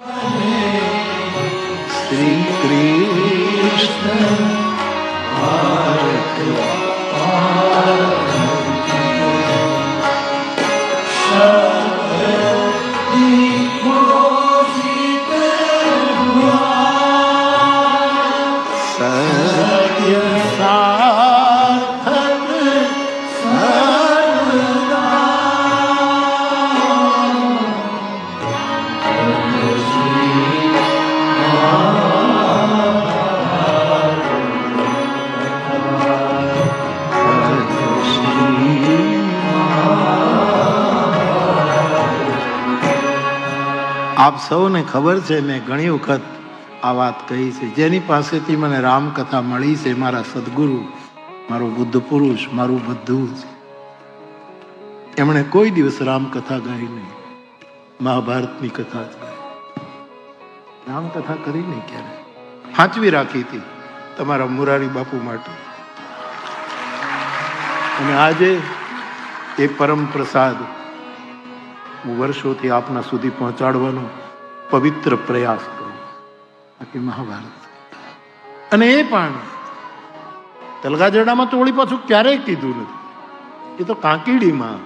શ્રી કૃષ્ણ આપ સૌને ખબર છે, મેં ઘણી વખત આ વાત કહી છે, જેની પાસેથી મને રામકથા મળી છે, મારા સદગુરુ, મારો બુદ્ધ પુરુષ, મારું બધું જ, એમણે કોઈ દિવસ રામકથા ગાઈ નહીં, મહાભારતની કથા જ ગાઈ, રામકથા કરી નહીં ક્યારે. સાચવી રાખી હતી તમારા મુરારી બાપુ માટે. અને આજે એ પરમ પ્રસાદ હું વર્ષોથી આપના સુધી પહોંચાડવાનો પવિત્ર પ્રયાસ કરું, આખી મહાભારત. અને એ પણ તલગાજરડામાં તો વળી પાછું ક્યારેય કીધું નથી, એ તો કાંકીડીમાં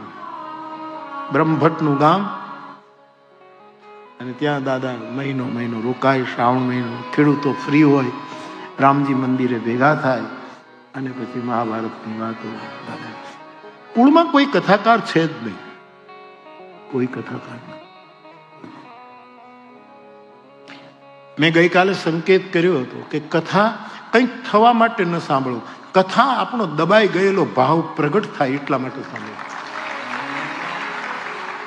બ્રહ્મભટ્ટનું ગામ, અને ત્યાં દાદા મહિનો રોકાય, શ્રાવણ મહિનો, ખેડૂતો ફ્રી હોય, રામજી મંદિરે ભેગા થાય અને પછી મહાભારતની વાતો. દાદા કુળમાં કોઈ કથાકાર છે જ નહીં, કોઈ કથાકાર નહીં. મેં ગઈકાલે સંકેત કર્યો હતો કે કથા કંઈક થવા માટે ન સાંભળો, કથા આપણો દબાઈ ગયેલો ભાવ પ્રગટ થાય એટલા માટે સાંભળો.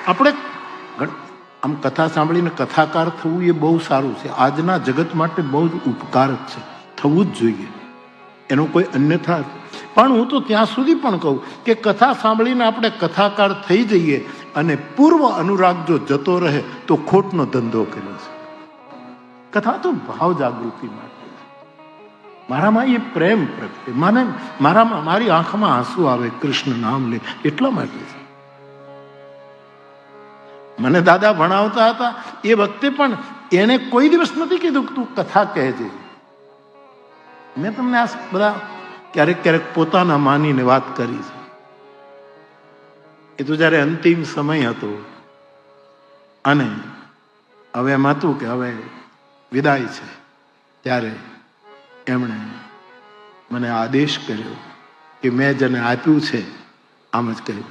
આપણે આમ કથા સાંભળીને કથાકાર થવું એ બહુ સારું છે, આજના જગત માટે બહુ જ ઉપકારક છે, થવું જ જોઈએ, એનો કોઈ અન્યથા. પણ હું તો ત્યાં સુધી પણ કહું કે કથા સાંભળીને આપણે કથાકાર થઈ જઈએ અને પૂર્વ અનુરાગ જો જતો રહે તો ખોટનો ધંધો કર્યો છે. કથા તો ભાવ જાગૃતિ માટે, મારામાં એ પ્રેમ પ્રગટે, મારામાં મારી આંખમાં આંસુ આવે કૃષ્ણ નામ લે એટલા માટે છે. મને દાદા ભણાવતા હતા એ વખતે પણ એને કોઈ દિવસ નથી કીધું કે તું કથા કહેજે. મેં તમને આ બધા ક્યારેક પોતાના માનીને વાત કરી છે. એ તો જયારે અંતિમ સમય હતો અને હવે એમ હતું કે હવે વિદાય છે, ત્યારે એમણે મને આદેશ કર્યો કે મેં જેને આપ્યું છે આમ જ કહ્યું,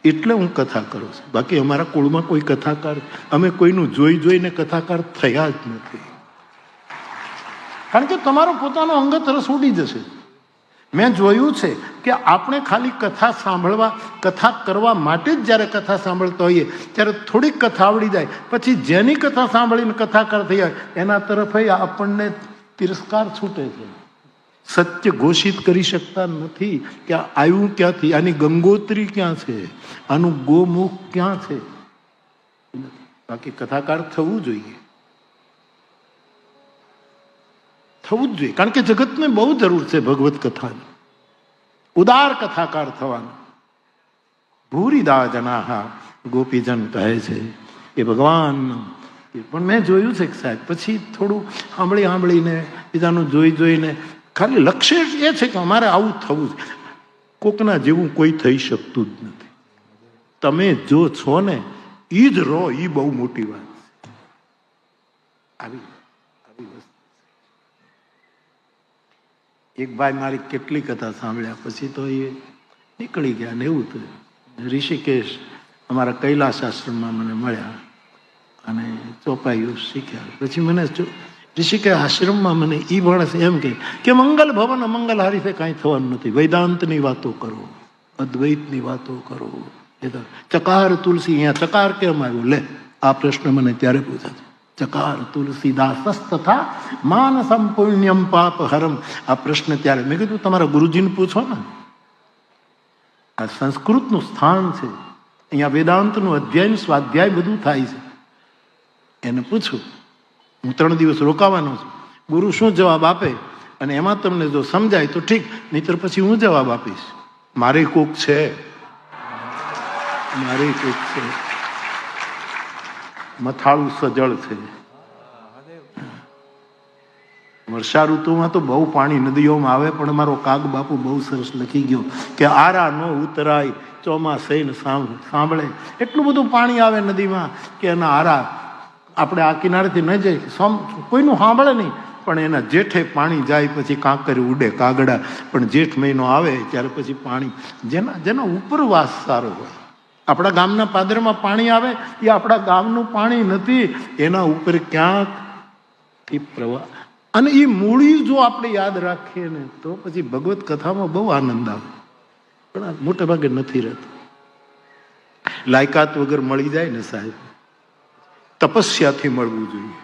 એટલે હું કથા કરું છું. બાકી અમારા કુળમાં કોઈ કથાકાર, અમે કોઈનું જોઈને કથાકાર થયા જ નથી, કારણ કે તમારો પોતાનો અંગત રસ ઉડી જશે. મેં જોયું છે કે આપણે ખાલી કથા સાંભળવા, કથા કરવા માટે જ જ્યારે કથા સાંભળતા હોઈએ ત્યારે થોડીક કથા આવડી જાય, પછી જેની કથા સાંભળીને કથાકાર થઈ જાય એના તરફ આપણને તિરસ્કાર છૂટે છે. સત્ય ઘોષિત કરી શકતા નથી કે આવ્યું ક્યાંથી, આની ગંગોત્રી ક્યાં છે, આનું ગોમુખ ક્યાં છે. બાકી કથાકાર થવું જોઈએ, થવું જ જોઈએ, કારણ કે જગતને બહુ જરૂર છે ભગવત કથાની, ઉદાર કથાકાર થવાનું. ભૂરીદા જનાહા ગોપીજન કહે છે એ ભગવાન. પણ મેં જોયું છે કે સાહેબ પછી થોડું સાંભળીને બીજાનું જોઈને ખાલી લક્ષ્ય એ છે કે અમારે આવું થવું છે. કોકના જેવું કોઈ થઈ શકતું જ નથી. તમે જો છો ને એ જ રહો, એ બહુ મોટી વાત છે. આવી વસ્તુ. એક ભાઈ મારી કેટલી કથા સાંભળ્યા પછી તો એ નીકળી ગયા ને એવું થયું. ઋષિકેશ અમારા કૈલાસ આશ્રમમાં મને મળ્યા અને ચોપાઈઓ શીખ્યા. પછી મને ઋષિકેશ આશ્રમમાં મને એ માણસ એમ કે મંગલ ભવન અમંગલ હારીફે કાંઈ થવાનું નથી, વેદાંતની વાતો કરો, અદ્વૈતની વાતો કરો. ચકાર તુલસી, અહીંયા ચકાર કેમ આવ્યો? લે, આ પ્રશ્ન મને ત્યારે પૂછાય. ચકાર તુલસીદાસ તથા માનસમ પુણ્યમ પાપ હરમ. આ પ્રશ્ન ત્યારે મેં કીધું તમારા ગુરુજીને પૂછો ને, આ સંસ્કૃતનું સ્થાન છે, અહીંયા વેદાંતનું અધ્યયન સ્વાધ્યાય બધું થાય છે, એને પૂછું. હું 3 દિવસ રોકાવાનો છું, ગુરુ શું જવાબ આપે અને એમાં તમને જો સમજાય તો ઠીક, નહીતર પછી હું જવાબ આપીશ. મારે કોક છે. મથાળું સજળ છે. વર્ષા ઋતુમાં તો બહુ પાણી નદીઓમાં આવે, પણ મારો કાગ બાપુ બહુ સરસ લખી ગયો કે આરા નો ઉતરાય ચોમાસે સાંભળે. એટલું બધું પાણી આવે નદીમાં કે એના આરા આપણે આ કિનારેથી ન જઈ કોઈનું સાંભળે નહીં, પણ એના જેઠે પાણી જાય પછી કાંકરી ઉડે કાગડા. પણ જેઠ મહિનો આવે ત્યારે પછી પાણી જેનો ઉપરવાસ સારો હોય. આપણા ગામના પાદરમાં પાણી આવે એ આપણા ગામનું પાણી નથી, એના ઉપર ક્યાંકથી પ્રવાહ. અને એ મૂળી જો આપણે યાદ રાખીએ ને તો પછી ભગવત કથામાં બહુ આનંદ આવે, પણ મોટે ભાગે નથી રહેતો. લાયકાત વગર મળી જાય ને સાહેબ, તપસ્યાથી મળવું જોઈએ,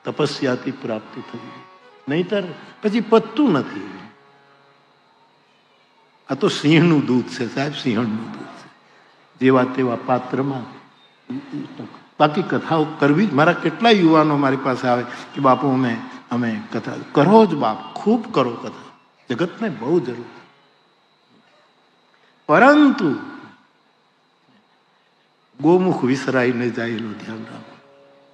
તપસ્યાથી પ્રાપ્તિ થવી, નહીતર પછી પતતું નથી. આ તો સિંહનું દૂધ છે સાહેબ, સિંહણનું દૂધ છે, જેવા તેવા પાત્રમાં. બાકી કથાઓ કરવી જ. મારા કેટલા યુવાનો મારી પાસે આવે કે બાપુ અમે કથા કરો જ બાપ, ખૂબ કરો કથા, જગતને બહુ જરૂર. પરંતુ ગોમુખ વિસરાઈને જાય એનું ધ્યાન રાખો,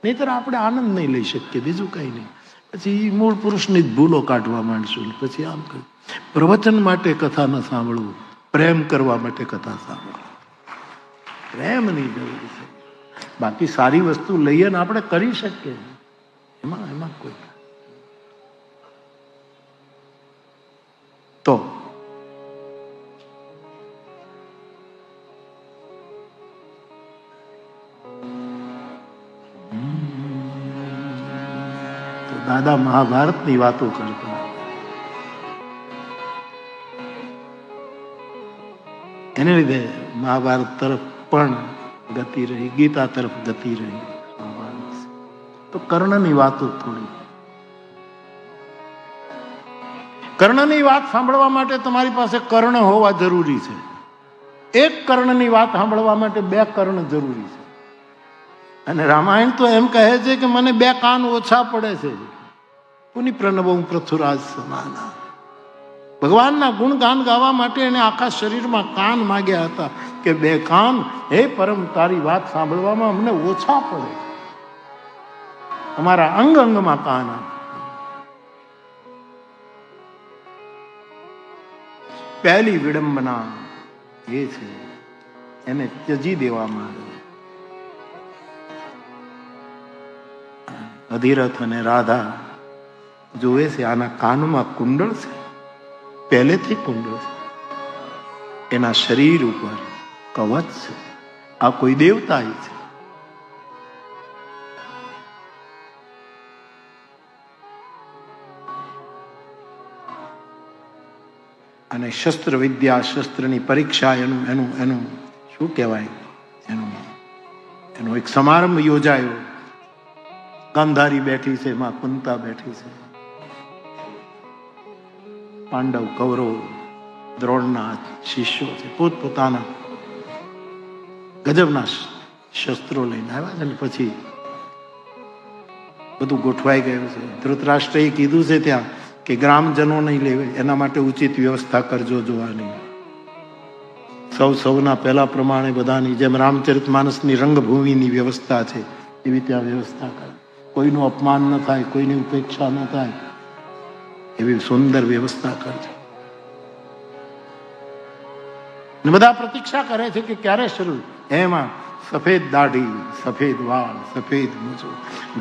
નહીતર આપણે આનંદ નહીં લઈ શકીએ, બીજું કઈ નહીં. પછી મૂળ પુરુષની જ ભૂલો કાઢવા માંડશું. પછી આમ કહ્યું પ્રવચન માટે કથા ન સાંભળવું, પ્રેમ કરવા માટે કથા સાંભળવું. પ્રેમની જરૂર છે. બાકી સારી વસ્તુ લઈએ ને આપણે કરી શકીએ, એમાં કોઈ તો દાદા મહાભારતની વાતો કરતા. એને લીધે મહાભારત તરફ પણ ગતિ રહી, ગીતા તરફ ગતિ રહી. તો કર્ણની વાતો થોડી. કર્ણની વાત સાંભળવા માટે તમારી પાસે કર્ણ હોવા જરૂરી છે. એક કર્ણની વાત સાંભળવા માટે 2 કર્ણ જરૂરી છે. અને રામાયણ તો એમ કહે છે કે મને 2 કાન ઓછા પડે છે. પુનિ પ્રણવં પૃથુરાજ સમાના. ભગવાનના ગુણગાન ગાવા માટે એને આખા શરીરમાં કાન માગ્યા હતા કે 2 કાન, હે પરમ તારી વાત સાંભળવામાં અમને ઓછા પડે, અમારા અંગ અંગમાં કાન. પહેલી વિડંબના એ છે એને ત્યજી દેવામાં આવે. અધિરથ અને રાધા જોવે છે આના કાનમાં કુંડળ છે, પહેલેથી કુંડળ છે, એના શરીર ઉપર કવચ છે, આ કોઈ દેવતા છે. અને શસ્ત્ર વિદ્યા, શસ્ત્રની પરીક્ષા, એનું શું કહેવાય, એનો એક સમારંભ યોજાયો. ગાંધારી બેઠી છે, માં કુંતા બેઠી છે, પાંડવ કૌરવ દ્રોણના શિષ્યો છે, પોતપોતાના ગજબના શસ્ત્રો લઈને આવ્યા છે. અને પછી બધું ગોઠવાઈ ગયું છે. ધૃતરાષ્ટ્રએ કીધું છે ત્યાં કે ગ્રામજનો નહીં લેવે, એના માટે ઉચિત વ્યવસ્થા કરજો જોવાની. સૌના પહેલા પ્રમાણે બધાની જેમ રામચરિત માનસની રંગભૂમિની વ્યવસ્થા છે એવી ત્યાં વ્યવસ્થા કરે. કોઈનું અપમાન ન થાય, કોઈની ઉપેક્ષા ન થાય, એવી સુંદર વ્યવસ્થા કરજો. બધા પ્રતીક્ષા કરે છે કે ક્યારે શરૂ. એમાં સફેદ દાઢી, સફેદ વાળ, સફેદ મૂછો,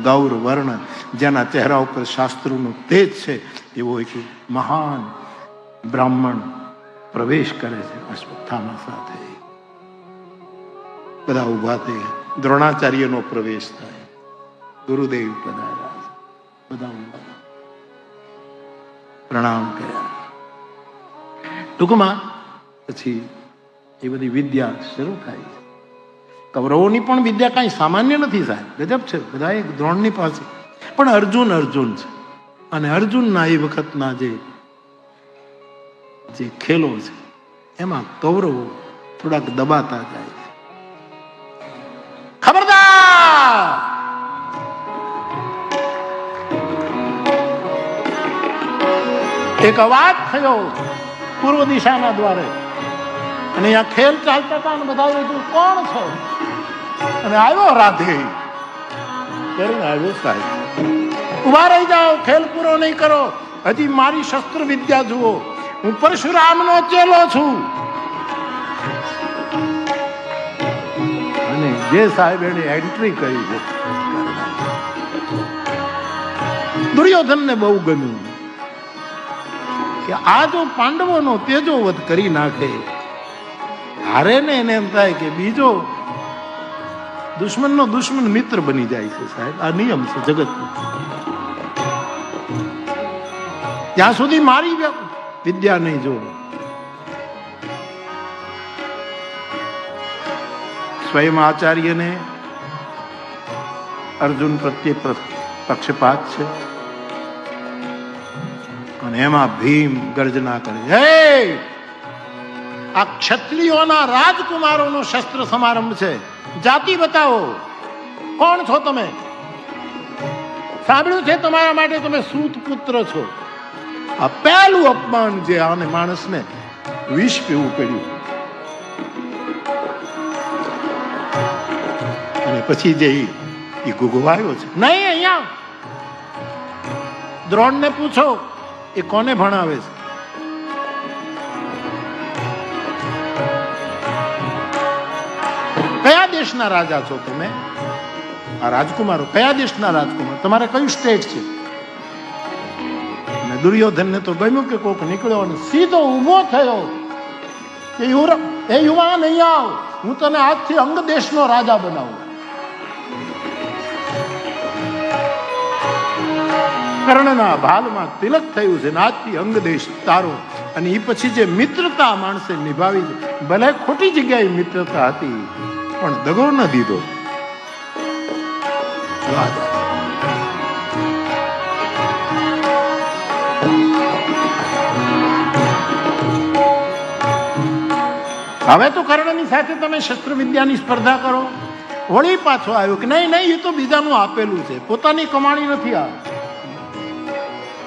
ગૌર વર્ણ, જેના ચહેરા ઉપર શાસ્ત્રોનું તેજ છે, એવો એક મહાન બ્રાહ્મણ પ્રવેશ કરે છે અશ્વત્થામા સાથે. બધા ઉભા થઈ, દ્રોણાચાર્યનો પ્રવેશ થાય, ગુરુદેવ પધાર્યા, બધા ઉભા પ્રણામ કર્યા. ટૂંકમાં પછી એ બધી વિદ્યા શરૂ થાય છે. કૌરવોની પણ વિદ્યા કાંઈ સામાન્ય નથી સાહેબ, ગજબ છે. બધા એક દ્રોણની પાસે, પણ અર્જુન છે. અને અર્જુનના એ વખતના જે ખેલો છે એમાં કૌરવો થોડાક દબાતા જાય છે. ખબરદાર, એક અવાજ થયો પૂર્વ દિશાના દ્વારે, અને અહીંયા ખેલ ચાલતા હતા અને બધા કોણ છો? અને આવ્યો રાધે કરીને આવ્યો સાહેબ, ઉભા રહી જાઓ, ખેલ પૂરો નહીં કરો, હજી મારી શસ્ત્ર વિદ્યા જુઓ, હું પરશુરામનો ચેલો છું. અને જે સાહેબ એને એન્ટ્રી કરી છે, દુર્યોધનને બહુ ગમ્યું કે આ જો પાંડવોનો તેજો વધ કરી નાખે, હારે ને એને એમ થાય કે બીજો દુશ્મનનો દુશ્મન મિત્ર બની જાય છે. સાહેબ આ નિયમ છે જગતનો. ત્યાં સુધી મારી વિદ્યા નહીં જો. સ્વયં આચાર્યને અર્જુન પ્રત્યે પક્ષપાત છે, અને એમાં ભીમ ગર્જના કરે, હે આ ક્ષત્રિયોના રાજકુમારોનો શસ્ત્ર સમારંભ છે, જાતિ બતાવો, કોણ છો તમે? સાંભળ્યું છે તમારા માટે તમે સૂત પુત્ર છો. આ પહેલું અપમાન જે આને માણસને વિષ પીવું પડ્યું. અને પછી જે એ ગુગવાયો છે, નહીં અહીંયા દ્રોણને પૂછો એ કોને ભણાવે છે? કયા દેશના રાજા છો તમે? આ રાજકુમારો કયા દેશના રાજકુમાર? તમારે કયું સ્ટેટ છે? અને દુર્યોધનને તો ગમ્યું કે કોક નીકળ્યો અને સીધો ઊભો થયો કે એ યુવાન અહીંયા આવ, હું તને આજથી અંગ દેશનો રાજા બનાવું. કર્ણના ભાલમાં તિલક થયું છે, આજથી અંગ દેશ તારો. અને એ પછી જે મિત્રતા માણસે નિભાવી, ભલે ખોટી જગ્યાએ મિત્રતા હતી પણ દગો ન દીધો. હવે તો કર્ણની સાથે તમે શસ્ત્ર વિદ્યાની સ્પર્ધા કરો. વળી પાછો આવ્યો કે નહીં નહીં, એ તો બીજાનું આપેલું છે, પોતાની કમાણી નથી. આ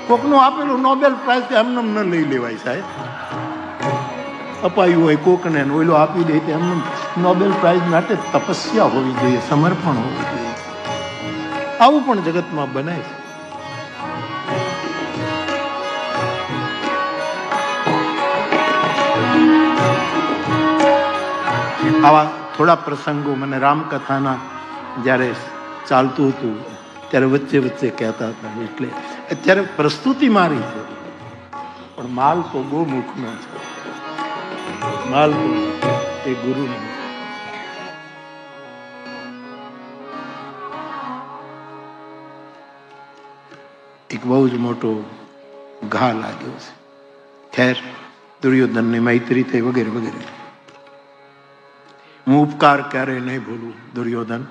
કોકનું આપેલું નોબેલ પ્રાઇઝ એમને ન લઈ લેવાય સાહેબ. અપાયું હોય કોકને ઓઈલો આપી દે, એમને નોબેલ પ્રાઇઝ માટે તપસ્યા હોવી જોઈએ, સમર્પણ હોવું જોઈએ. આવું પણ જગતમાં બને છે. આવા થોડા પ્રસંગો મને રામકથાના જ્યારે ચાલતું હતું ત્યારે વચ્ચે વચ્ચે કહેતા હતા. એટલે અત્યારે પ્રસ્તુતિ મારી છે પણ માલ તો ગોમુખનો છે, માલ તો એ ગુરુનો. એક બહુ જ મોટો ઘા લાગ્યો છે. ખેર, દુર્યોધનની મૈત્રી થઈ વગેરે વગેરે. હું ઉપકાર ક્યારેય નહીં ભૂલું દુર્યોધન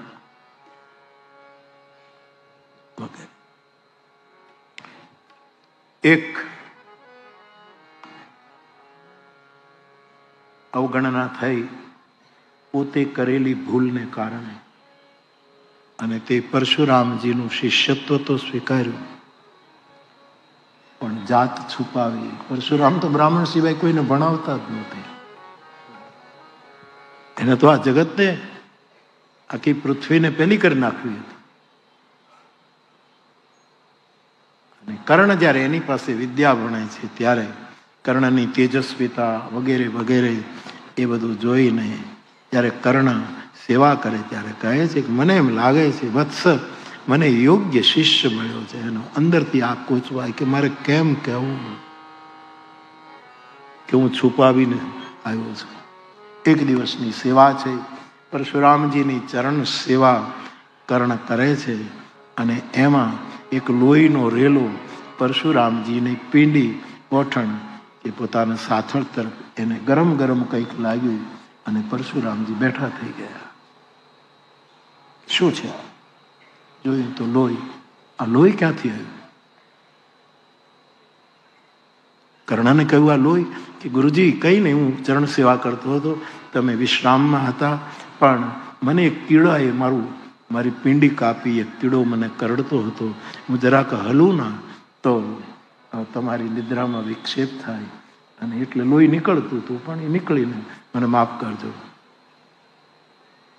વગેરે. એક અવગણના થઈ પોતે કરેલી ભૂલને કારણે, અને તે પરશુરામજીનું શિષ્યત્વ તો સ્વીકાર્યું પણ જાત છુપાવી. પરશુરામ તો બ્રાહ્મણ સિવાય કોઈને ભણાવતા જ નહોતી. એને તો આ જગતને, આખી પૃથ્વીને પેલી કરી નાખવી હતી. અને કર્ણ જ્યારે એની પાસે વિદ્યા ભણે છે ત્યારે કર્ણની તેજસ્વીતા વગેરે વગેરે એ બધું જોઈને જ્યારે કર્ણ સેવા કરે ત્યારે કહે છે કે મને એમ લાગે છે વત્સ, મને યોગ્ય શિષ્ય મળ્યો છે. એનો અંદરથી આ કોચવાય કે મારે કેમ કહેવું કે હું છુપાવીને આવ્યો છું. એક દિવસની સેવા છે, પરશુરામજીની ચરણ સેવા કર્ણ કરે છે, અને એમાં એક લોહીનો રેલો પરશુરામજીની પીંડી ગોઠણ કે પોતાના સાથળ તરફ એને ગરમ ગરમ કંઈક લાગ્યું અને પરશુરામજી બેઠા થઈ ગયા. શું છે? જોયું તો લોહી. આ લોહી ક્યાંથી આવ્યું? કર્ણને કહ્યું આ લોહી? કે ગુરુજી કઈ નહીં, હું ચરણ સેવા કરતો હતો, તમે વિશ્રામમાં હતા, પણ મને એક કીડાએ મારી પિંડી કાપી. એક કીડો મને કરડતો હતો, હું જરાક હલું ના તો તમારી નિદ્રામાં વિક્ષેપ થાય, અને એટલે લોહી નીકળતું હતું, પણ એ નીકળીને મને માફ કરજો.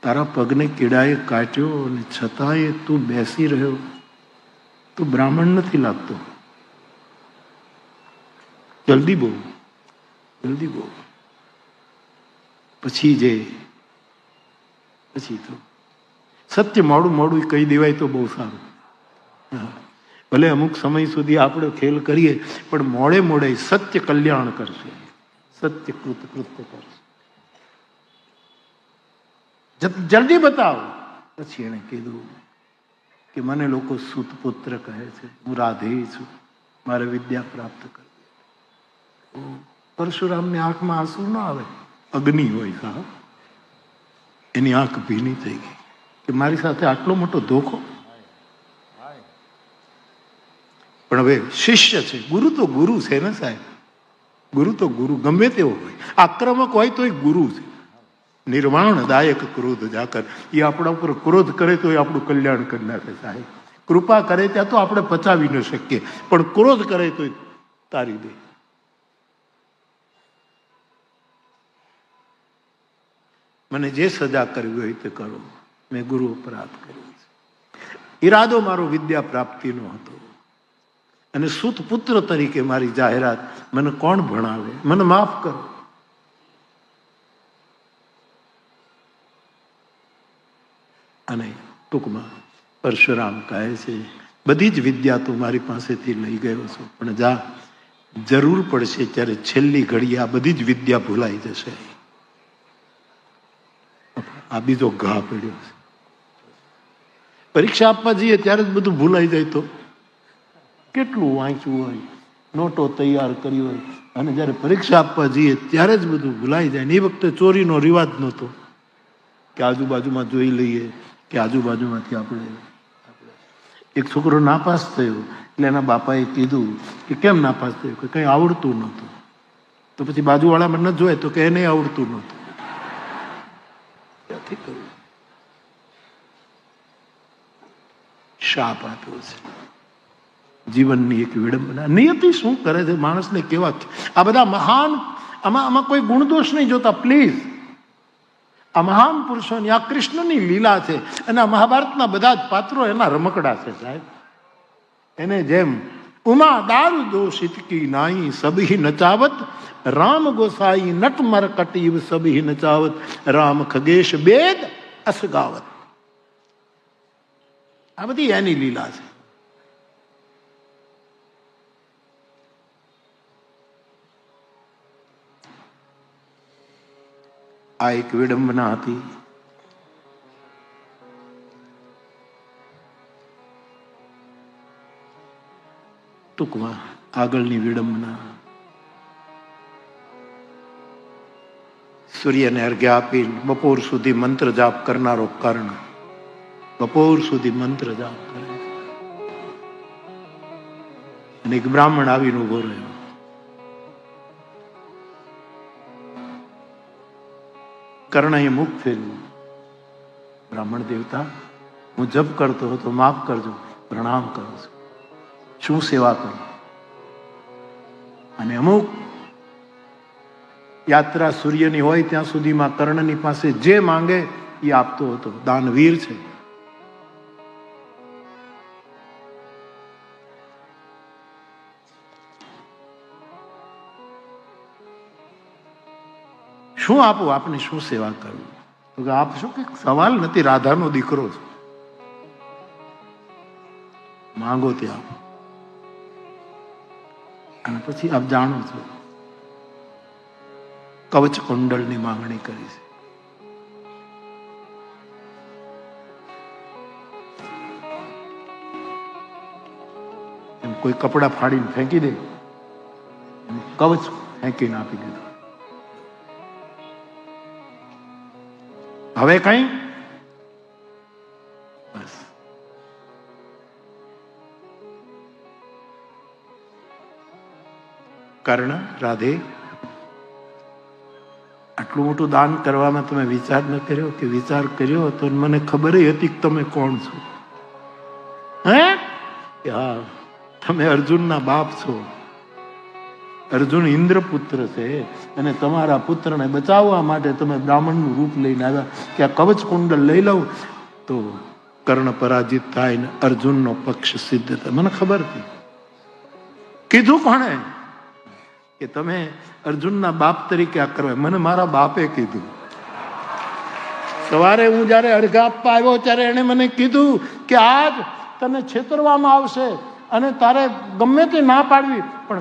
તારા પગને કીડાએ કાટ્યો અને છતાંય તું બેસી રહ્યો, તું બ્રાહ્મણ નથી લાગતો. જલ્દી બોલ, જલ્દી બોલ. પછી તો સત્ય મોડું મોડું કહી દેવાય તો બહુ સારું. ભલે અમુક સમય સુધી આપણે ખેલ કરીએ, પણ મોડે મોડે સત્ય કલ્યાણ કરશે, સત્ય કૃત્ય કરશે. જલ્દી બતાવો. પછી એને કીધું કે મને લોકો સુતપુત્ર કહે છે, હું રાધે છું, મારે વિદ્યા પ્રાપ્ત કરવી. પરશુરામની આંખમાં આંસુ ના આવે, અગ્નિ હોય સાહેબ. એની આંખ ભીની થઈ ગઈ કે મારી સાથે આટલો મોટો ધોખો. પણ હવે શિષ્ય છે, ગુરુ તો ગુરુ છે ને સાહેબ. ગુરુ તો ગુરુ ગમે તેવો હોય, આક્રમક હોય તો ગુરુ છે. નિર્વાણ દાયક ક્રોધ જાકર, એ આપણા ઉપર ક્રોધ કરે તો એ આપણું કલ્યાણ કરી નાખે સાહેબ. કૃપા કરે ત્યાં તો આપણે પચાવી ન શકીએ, પણ ક્રોધ કરે તો તારી દે. મને જે સજા કરવી હોય તે કરો, મેં ગુરુ અપરાધ કર્યો છે. ઈરાદો મારો વિદ્યા પ્રાપ્તિનો હતો, અને સુત પુત્ર તરીકે મારી જાહેરાત મને કોણ ભણાવે, મને માફ કરો. અને ટૂંકમાં પરશુરામ કહે છે, બધી જ વિદ્યા તું મારી પાસેથી લઈ ગયો છું, પણ જા, જરૂર પડશે ત્યારે છેલ્લી ઘડી આ બધી જ વિદ્યા ભૂલાઈ જશે. આ બીજો ઘા પડ્યો છે. પરીક્ષા આપવા જઈએ ત્યારે જ બધું ભૂલાઈ જાય તો કેટલું વાંચવું હોય, નોટો તૈયાર કરી હોય, અને જ્યારે પરીક્ષા આપવા જઈએ ત્યારે જ બધું ભૂલાઈ જાય. એ વખતે ચોરીનો રિવાજ નહોતો કે આજુબાજુમાં જોઈ લઈએ, કે આજુબાજુમાંથી આપણે. એક છોકરો નાપાસ થયો એટલે એના બાપાએ કીધું કે કેમ નાપાસ થયો, કે કંઈ આવડતું નહોતું. તો પછી બાજુવાળામાં ન જોયે તો કે એને આવડતું નહોતું. શાપ આપ્યો છે. જીવનની એક વિડંબના. નિયતિ શું કરે છે માણસને કેવા. આ બધા મહાન, આમાં કોઈ ગુણદોષ નહીં જોતા પ્લીઝ. આ મહાન પુરુષોની, આ કૃષ્ણની લીલા છે, અને આ મહાભારતના બધા જ પાત્રો એના રમકડા છે સાહેબ. એને જેમ ઉમા દારૂ દોષિત કી નાઈ સબહી નચાવત, રામ ગોસાઈ નટ મરકટીવ સબહી નચાવત, રામ ખગેશ બેદ અસગાવત. આ બધી એની લીલા છે. આ એક વિડંબના હતી. ટૂંકમાં આગળની વિડંબના, સૂર્યને અર્ઘ્ય આપી બપોર સુધી મંત્ર જાપ કરનારો કર્ણ બપોર સુધી મંત્ર જાપ કરે, અને એક બ્રાહ્મણ આવીને ઉભો રહ્યો. કર્ણએ મુખ ફેરવ્યું. બ્રાહ્મણ દેવતા, હું જપ કરતો હતો, માફ કરજો, પ્રણામ કરું છું, શું સેવા કરું? અને અમુક યાત્રા સૂર્યની હોય ત્યાં સુધીમાં કર્ણની પાસે જે માંગે એ આપતો હતો. દાનવીર છે. શું આપું આપને, શું સેવા કરવું? તો કે આપ શું, કે સવાલ નથી, રાધાનો દીકરો છે, માંગો તે આપો. અને પછી આપ જાણો છો, કવચ કુંડળની માંગણી કરી છે. એમ કોઈ કપડા ફાડીને ફેંકી દે, કવચ ફેંકીને આપી દીધું. હવે કઈ બસ. કર્ણ, રાધે, આટલું મોટું દાન કરવામાં તમે વિચાર ન કર્યો? કે વિચાર કર્યો તો મને ખબર હતી કે તમે કોણ છો. હે, હા, તમે અર્જુનના બાપ છો. અર્જુન ઇન્દ્રપુત્ર છે અને તમારા પુત્રને બચાવવા માટે તમે બ્રાહ્મણનું રૂપ લઈને આવ્યા કે આ કવચ કુંડલ લઈ લઉં તો કર્ણ પરાજિત થાય ને અર્જુનનો પક્ષ સિદ્ધ થાય. મને ખબર હતી. કીધું કોણે કે તમે અર્જુનના બાપ તરીકે આ કરવા? મને મારા બાપે કીધું. સવારે હું જયારે અડઘા આપવા આવ્યો ત્યારે એને મને કીધું કે આજ તને છેતરવામાં આવશે અને તારે ગમે તે ના પાડવી પણ